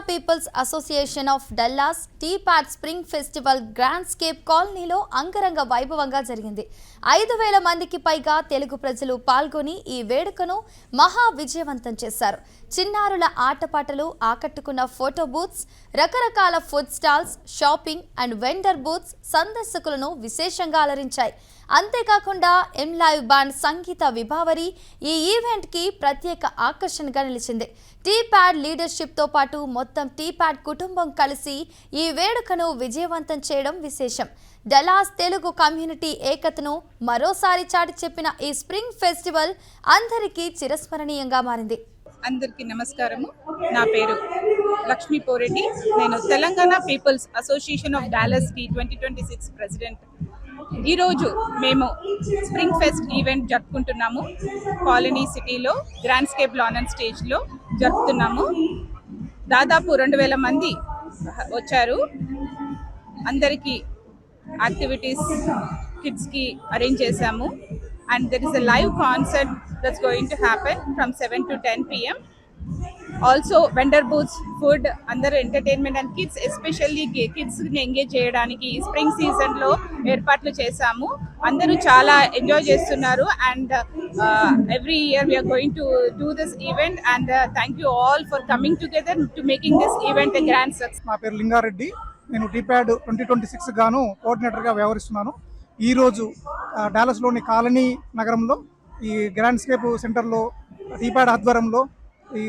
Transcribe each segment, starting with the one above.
Peoples association of Dallas TPAD spring festival Grandscape కాలనీలో అంగరంగ వైభవంగా జరిగింది. 5,000 మందికి పైగా తెలుగు ప్రజలు పాల్గొని ఈ వేడుకను మహా విజయవంతం చేశారు. చిన్నారుల ఆటపాటలు ఆకట్టుకున్న ఫోటో బూత్స్, రకరకాల food stalls, shopping and vendor booths సందర్శకులను విశేషంగా అలరించాయి. అంతేకాకుండా ఎంలైవ్ బ్యాండ్ సంగీత విభావరి ఈ ఈవెంట్ కి ప్రత్యేక ఆకర్షణగా నిలిచింది. టీపాడ్ లీడర్షిప్ తో పాటు మొత్తం టీపాడ్ కుటుంబం కలిసి ఈ వేడుకను విజయవంతం చేయడం విశేషం. డల్లాస్ తెలుగు కమ్యూనిటీ ఏకతను మరోసారి చాటి చెప్పిన ఈ స్ప్రింగ్ ఫెస్టివల్ అందరికీ చిరస్మరణీయంగా మారింది. అందరికీ నమస్కారము. నా పేరు లక్ష్మీ పోరెడ్డి. నేను Telangana people's association of Dallas కి 2026 ప్రెసిడెంట్. ఈరోజు మేము స్ప్రింగ్ ఫెస్ట్ ఈవెంట్ జరుపుకుంటున్నాము. కాలనీ సిటీలో గ్రాండ్స్కేప్ లాన్ అండ్ స్టేజ్లో జరుపుతున్నాము. దాదాపు 2,000 మంది వచ్చారు. అందరికీ యాక్టివిటీస్ కిడ్స్కి అరేంజ్ చేశాము. And there is a live concert that's going to happen from 7 to 10 p.m. Also vendor booths, food, under entertainment and kids, especially kids ని ఎంగేజ్ చేయడానికి స్ప్రింగ్ సీజన్ లో ఏర్పాట్లు చేశాము. అందరూ చాలా ఎంజాయ్ చేస్తున్నారు. And every year we are going to do this event and thank you all for coming together to making this event a grand success. నా పేరు లింగారెడ్డి. నేను టీపాడ్ 2026 గాను కోఆర్డినేటర్గా వ్యవహరిస్తున్నాను. ఈరోజు డాలస్లోని కాలనీ నగరంలో ఈ గ్రాండ్స్కేప్ సెంటర్లో టీపాడ్ ఆధ్వర్యంలో ఈ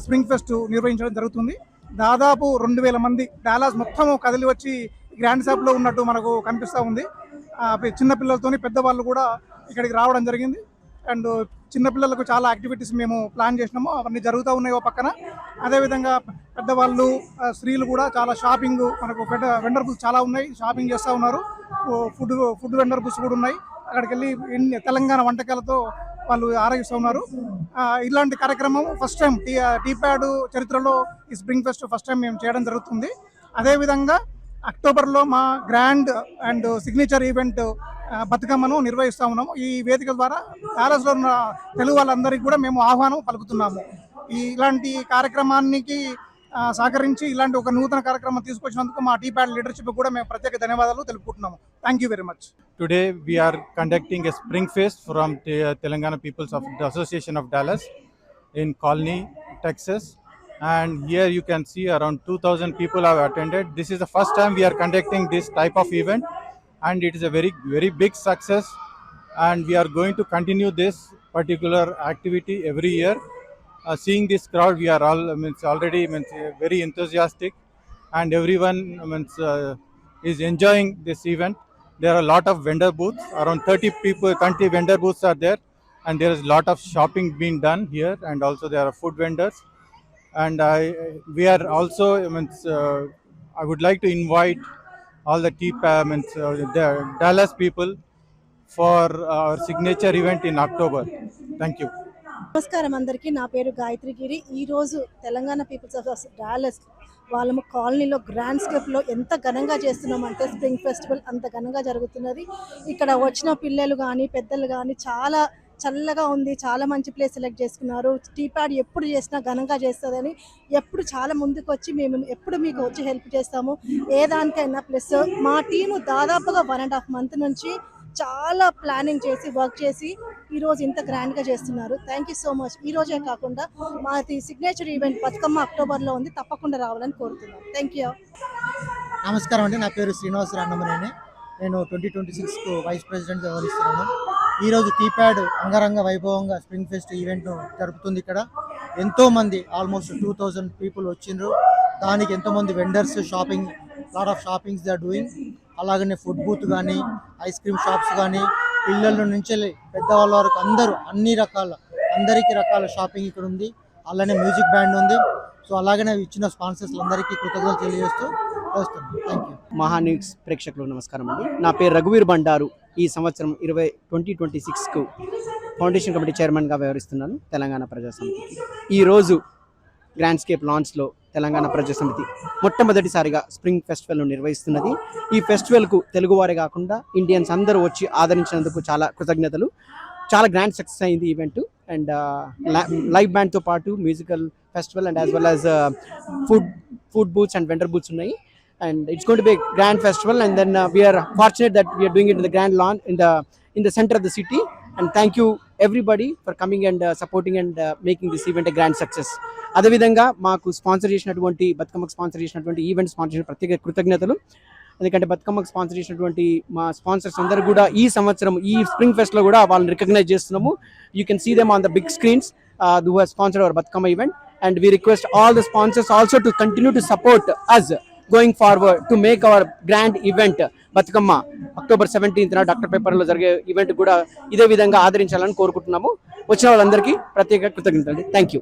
స్ప్రింగ్ ఫెస్ట్ నిర్వహించడం జరుగుతుంది. దాదాపు 2,000 మంది డాలస్ మొత్తం కదిలి వచ్చి గ్రాండ్ షాప్లో ఉన్నట్టు మనకు కనిపిస్తూ ఉంది. చిన్నపిల్లలతోని పెద్దవాళ్ళు కూడా ఇక్కడికి రావడం జరిగింది. అండ్ చిన్నపిల్లలకు చాలా యాక్టివిటీస్ మేము ప్లాన్ చేసినాము, అవన్నీ జరుగుతూ ఉన్నాయి ఓ పక్కన. అదేవిధంగా పెద్దవాళ్ళు, స్త్రీలు కూడా చాలా షాపింగ్, మనకు వెండర్ బుక్స్ చాలా ఉన్నాయి, షాపింగ్ చేస్తూ ఉన్నారు. ఫుడ్ వెండర్ బుక్స్ కూడా ఉన్నాయి. అక్కడికి వెళ్ళి తెలంగాణ వంటకాలతో వాళ్ళు ఆరగిస్తూ ఉన్నారు. ఇలాంటి కార్యక్రమం ఫస్ట్ టైం టీపాడ్ చరిత్రలో ఈ స్ప్రింగ్ ఫెస్ట్ ఫస్ట్ టైం మేము చేయడం జరుగుతుంది. అదేవిధంగా అక్టోబర్లో మా గ్రాండ్ అండ్ సిగ్నేచర్ ఈవెంట్ బతుకమ్మను నిర్వహిస్తూ ఉన్నాము. ఈ వేదిక ద్వారా డాలస్లో ఉన్న తెలుగు వాళ్ళందరికీ కూడా మేము ఆహ్వానం పలుకుతున్నాము. ఇలాంటి కార్యక్రమానికి సహకరించి ఇలాంటి ఒక నూతన కార్యక్రమం తీసుకొచ్చినందుకు మా టీపాడ్ లీడర్షిప్ కూడా మేము ప్రత్యేక ధన్యవాదాలు తెలుపుకుంటున్నాము. Thank you very much. Today we are conducting a Spring Fest from Telangana People's Association of Dallas in Colony, Texas. And here you can see around 2,000 people have attended. This is the first time we are conducting this type of event and it is a very, very big success. And we are going to continue this particular activity every year. Seeing this crowd, we are all already very enthusiastic and everyone is enjoying this event. There are a lot of vendor booths, around 30 vendor booths are there, and there is a lot of shopping being done here, and also there are food vendors. And we are also, I would like to invite all the the Dallas people for our signature event in October. Thank you. నమస్కారం అందరికీ. నా పేరు గాయత్రి గిరి. ఈరోజు Telangana peoples of Dallas వాళ్ళము కాలనీలో గ్రాండ్స్కేప్లో ఎంత ఘనంగా చేస్తున్నామంటే స్ప్రింగ్ ఫెస్టివల్ అంత ఘనంగా జరుగుతున్నది. ఇక్కడ వచ్చిన పిల్లలు కానీ పెద్దలు కానీ చాలా చల్లగా ఉంది, చాలా మంచి ప్లేస్ సెలెక్ట్ చేసుకున్నారు. టీపాడ్ ఎప్పుడు చేసినా ఘనంగా చేస్తుందని ఎప్పుడు చాలా ముందుకు వచ్చి మేము ఎప్పుడు మీకు వచ్చి హెల్ప్ చేస్తాము ఏ దానికైనా. ప్లస్ మా టీము దాదాపుగా 1.5 month నుంచి చాలా ప్లానింగ్ చేసి వర్క్ చేసి ఈరోజు ఇంత గ్రాండ్గా చేస్తున్నారు. Thank you so much. ఈ రోజే కాకుండా మాది సిగ్నేచర్ ఈవెంట్ బతుకమ్మ అక్టోబర్లో ఉంది, తప్పకుండా రావాలని కోరుతున్నాను. Thank you. నమస్కారం అండి. నా పేరు శ్రీనివాస్ రాన్నమనేని. నేను 2026కు వైస్ ప్రెసిడెంట్ వ్యవహరిస్తున్నాను. ఈరోజు టీపాడ్ అంగరంగ వైభవంగా స్ప్రింగ్ ఫెస్ట్ ఈవెంట్ను జరుపుతుంది. ఇక్కడ ఎంతోమంది ఆల్మోస్ట్ 2,000 పీపుల్ వచ్చిండ్రు. దానికి ఎంతోమంది vendors, shopping, lot of shoppings they are doing. అలాగనే ఫుడ్ బూత్ కానీ, ఐస్ క్రీమ్ షాప్స్ కానీ, పిల్లల నుంచి పెద్దవాళ్ళ వరకు అందరూ అందరికీ రకాల షాపింగ్ ఇక్కడ ఉంది. అలానే మ్యూజిక్ బ్యాండ్ ఉంది. సో అలాగనే ఇచ్చిన స్పాన్సర్స్ అందరికీ కృతజ్ఞతలు తెలియజేస్తూ వస్తుంది. Thank you. మహాన్యూస్ ప్రేక్షకులకు నమస్కారం అండి. నా పేరు రఘువీర్ బండారు. ఈ సంవత్సరం 2026కు ఫౌండేషన్ కమిటీ చైర్మన్గా వ్యవహరిస్తున్నాను తెలంగాణ ప్రజాసమితికి. ఈరోజు గ్రాండ్స్కేప్ లాంచ్లో తెలంగాణ ప్రజాసమితి మొట్టమొదటిసారిగా స్ప్రింగ్ ఫెస్టివల్ను నిర్వహిస్తున్నది. ఈ ఫెస్టివల్కు తెలుగువారే కాకుండా ఇండియన్స్ అందరూ వచ్చి ఆదరించినందుకు చాలా కృతజ్ఞతలు. చాలా గ్రాండ్ సక్సెస్ అయింది ఈవెంట్. అండ్ లైవ్ బ్యాండ్తో పాటు musical festival and as well as food food booths and vendor booths ఉన్నాయి. And it's going to be a grand festival, and then we are fortunate that we are doing it in the grand lawn in the center of the city. And thank you everybody for coming and supporting and making this event a grand success. అదేవిధంగా మాకు sponsor చేసినటువంటి బతుకమ్మకు sponsor చేసినటువంటి event sponsor ప్రత్యేక కృతజ్ఞతలు. ఎందుకంటే బతుకమ్మకు sponsor చేసినటువంటి మా sponsors అందరూ కూడా ఈ సంవత్సరం ఈ స్ప్రింగ్ ఫెస్ట్ లో కూడా వాళ్ళని రికగ్నైజ్ చేస్తున్నాము. You can see them on the big screens who have sponsored our Batkama event, and we request all the sponsors also to continue to support us going forward to make our grand event Batkama October 17th doctor పేపర్లో జరిగే event కూడా ఇదే విధంగా ఆదరించాలని కోరుకుంటున్నాము. వచ్చిన వాళ్ళందరికీ ప్రత్యేక కృతజ్ఞతలు. Thank you.